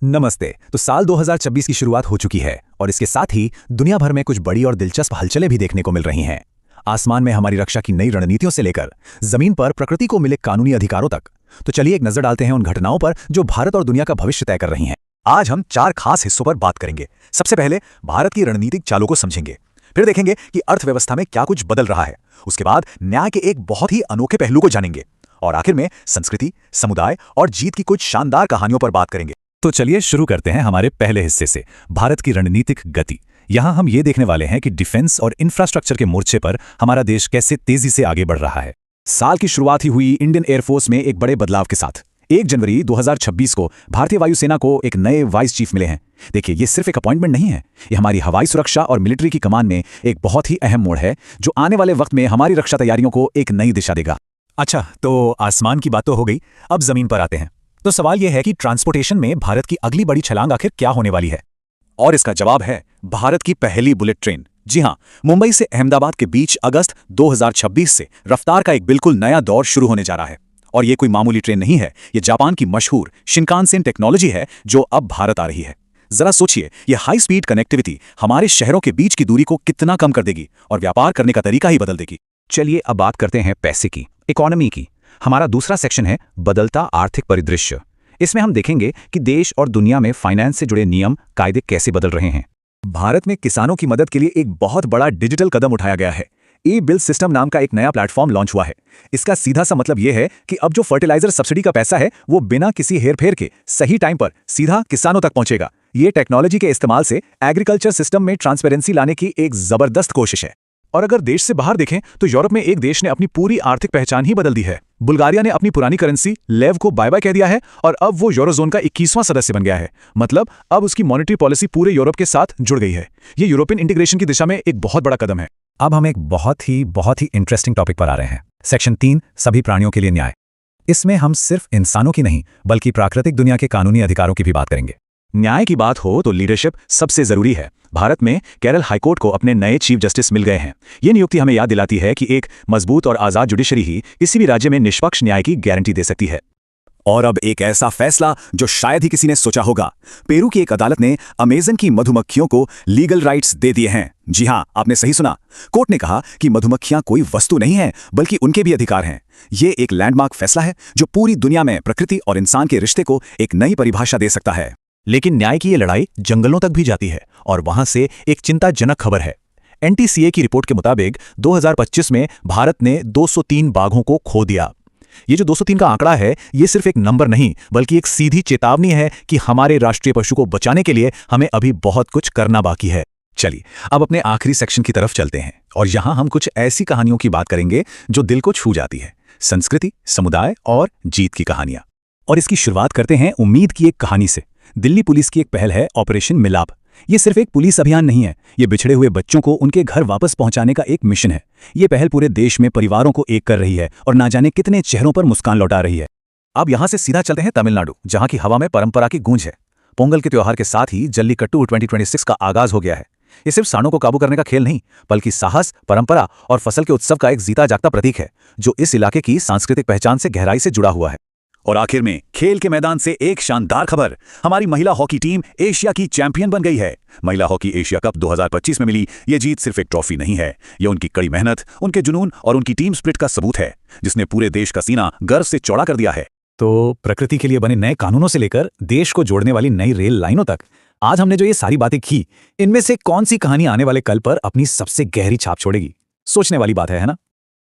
नमस्ते। तो साल 2026 की शुरुआत हो चुकी है और इसके साथ ही दुनिया भर में कुछ बड़ी और दिलचस्प हलचलें भी देखने को मिल रही हैं। आसमान में हमारी रक्षा की नई रणनीतियों से लेकर जमीन पर प्रकृति को मिले कानूनी अधिकारों तक। तो चलिए एक नजर डालते हैं उन घटनाओं पर जो भारत और दुनिया का भविष्य तय कर रही हैं। आज हम 4 खास हिस्सों पर बात करेंगे। सबसे पहले भारत की रणनीतिक चालों को समझेंगे, फिर देखेंगे कि अर्थव्यवस्था में क्या कुछ बदल रहा है, उसके बाद न्याय के एक बहुत ही अनोखे पहलू को जानेंगे और आखिर में संस्कृति, समुदाय और जीत की कुछ शानदार कहानियों पर बात करेंगे। तो चलिए शुरू करते हैं हमारे पहले हिस्से से, भारत की रणनीतिक गति। यहां हम ये देखने वाले हैं कि डिफेंस और इंफ्रास्ट्रक्चर के मोर्चे पर हमारा देश कैसे तेजी से आगे बढ़ रहा है। साल की शुरुआत ही हुई इंडियन एयरफोर्स में एक बड़े बदलाव के साथ। 1 जनवरी 2026 को भारतीय वायुसेना को एक नए वाइस चीफ मिले हैं। देखिए, ये सिर्फ एक अपॉइंटमेंट नहीं है, ये हमारी हवाई सुरक्षा और मिलिट्री की कमान में एक बहुत ही अहम मोड़ है जो आने वाले वक्त में हमारी रक्षा तैयारियों को एक नई दिशा देगा। अच्छा, तो आसमान की बात तो हो गई, अब जमीन पर आते हैं। तो सवाल यह है कि ट्रांसपोर्टेशन में भारत की अगली बड़ी छलांग आखिर क्या होने वाली है? और इसका जवाब है भारत की पहली बुलेट ट्रेन। जी हां, मुंबई से अहमदाबाद के बीच अगस्त 2026 से रफ्तार का एक बिल्कुल नया दौर शुरू होने जा रहा है। और ये कोई मामूली ट्रेन नहीं है, ये जापान की मशहूर शिनकानसेन टेक्नोलॉजी है जो अब भारत आ रही है। जरा सोचिए, ये हाई स्पीड कनेक्टिविटी हमारे शहरों के बीच की दूरी को कितना कम कर देगी और व्यापार करने का तरीका ही बदल देगी। चलिए अब बात करते हैं पैसे की, इकोनॉमी की। हमारा दूसरा सेक्शन है बदलता आर्थिक परिदृश्य। इसमें हम देखेंगे कि देश और दुनिया में फाइनेंस से जुड़े नियम कायदे कैसे बदल रहे हैं। भारत में किसानों की मदद के लिए एक बहुत बड़ा डिजिटल कदम उठाया गया है। ई बिल सिस्टम नाम का एक नया प्लेटफॉर्म लॉन्च हुआ है। इसका सीधा सा मतलब यह है कि अब जो फर्टिलाइजर सब्सिडी का पैसा है वो बिना किसी हेरफेर के सही टाइम पर सीधा किसानों तक पहुंचेगा। ये टेक्नोलॉजी के इस्तेमाल से एग्रीकल्चर सिस्टम में ट्रांसपेरेंसी लाने की एक जबरदस्त कोशिश है। और अगर देश से बाहर देखें तो यूरोप में एक देश ने अपनी पूरी आर्थिक पहचान ही बदल दी है। बुल्गारिया ने अपनी पुरानी करेंसी लेव को बाय बाय कह दिया है और अब वो यूरोजोन का 21वां सदस्य बन गया है। मतलब अब उसकी मॉनेटरी पॉलिसी पूरे यूरोप के साथ जुड़ गई है। ये यूरोपियन इंटीग्रेशन की दिशा में एक बहुत बड़ा कदम है। अब हम एक बहुत ही इंटरेस्टिंग टॉपिक पर आ रहे हैं। सेक्शन 3, सभी प्राणियों के लिए न्याय। इसमें हम सिर्फ इंसानों की नहीं बल्कि प्राकृतिक दुनिया के कानूनी अधिकारों की भी बात करेंगे। न्याय की बात हो तो लीडरशिप सबसे जरूरी है। भारत में केरल हाईकोर्ट को अपने नए चीफ जस्टिस मिल गए हैं। ये नियुक्ति हमें याद दिलाती है कि एक मजबूत और आजाद जुडिशरी ही किसी भी राज्य में निष्पक्ष न्याय की गारंटी दे सकती है। और अब एक ऐसा फैसला जो शायद ही किसी ने सोचा होगा। पेरू की एक अदालत ने अमेज़न की मधुमक्खियों को लीगल राइट्स दे दिए हैं। जी हां, आपने सही सुना। कोर्ट ने कहा कि मधुमक्खियां कोई वस्तु नहीं है बल्कि उनके भी अधिकार हैं। ये एक लैंडमार्क फैसला है जो पूरी दुनिया में प्रकृति और इंसान के रिश्ते को एक नई परिभाषा दे सकता है। लेकिन न्याय की ये लड़ाई जंगलों तक भी जाती है और वहां से एक चिंताजनक खबर है। एनटीसीए की रिपोर्ट के मुताबिक 2025 में भारत ने 203 बाघों को खो दिया। ये जो 203 का आंकड़ा है, ये सिर्फ एक नंबर नहीं बल्कि एक सीधी चेतावनी है कि हमारे राष्ट्रीय पशु को बचाने के लिए हमें अभी बहुत कुछ करना बाकी है। चलिए अब अपने आखिरी सेक्शन की तरफ चलते हैं और यहां हम कुछ ऐसी कहानियों की बात करेंगे जो दिल को छू जाती है। संस्कृति, समुदाय और जीत की कहानियां। और इसकी शुरुआत करते हैं उम्मीद की एक कहानी से। दिल्ली पुलिस की एक पहल है ऑपरेशन मिलाप। ये सिर्फ एक पुलिस अभियान नहीं है, ये बिछड़े हुए बच्चों को उनके घर वापस पहुंचाने का एक मिशन है। ये पहल पूरे देश में परिवारों को एक कर रही है और ना जाने कितने चेहरों पर मुस्कान लौटा रही है। अब यहां से सीधा चलते हैं तमिलनाडु, जहां की हवा में परंपरा की गूंज है। पोंगल के त्योहार के साथ ही जल्लीकट्टू 2026 का आगाज हो गया है। ये सिर्फ सांडों को काबू करने का खेल नहीं बल्कि साहस, परंपरा और फसल के उत्सव का एक जीता जागता प्रतीक है जो इस इलाके की सांस्कृतिक पहचान से गहराई से जुड़ा हुआ है। और आखिर में खेल के मैदान से एक शानदार खबर। हमारी महिला हॉकी टीम एशिया की चैंपियन बन गई है। महिला हॉकी एशिया कप 2025 में मिली ये जीत सिर्फ एक ट्रॉफी नहीं है, ये उनकी कड़ी मेहनत, उनके जुनून और उनकी टीम स्पिरिट का सबूत है जिसने पूरे देश का सीना गर्व से चौड़ा कर दिया है। तो प्रकृति के लिए बने नए कानूनों से लेकर देश को जोड़ने वाली नई रेल लाइनों तक आज हमने जो ये सारी बातें की, इनमें से कौन सी कहानी आने वाले कल पर अपनी सबसे गहरी छाप छोड़ेगी? सोचने वाली बात है ना?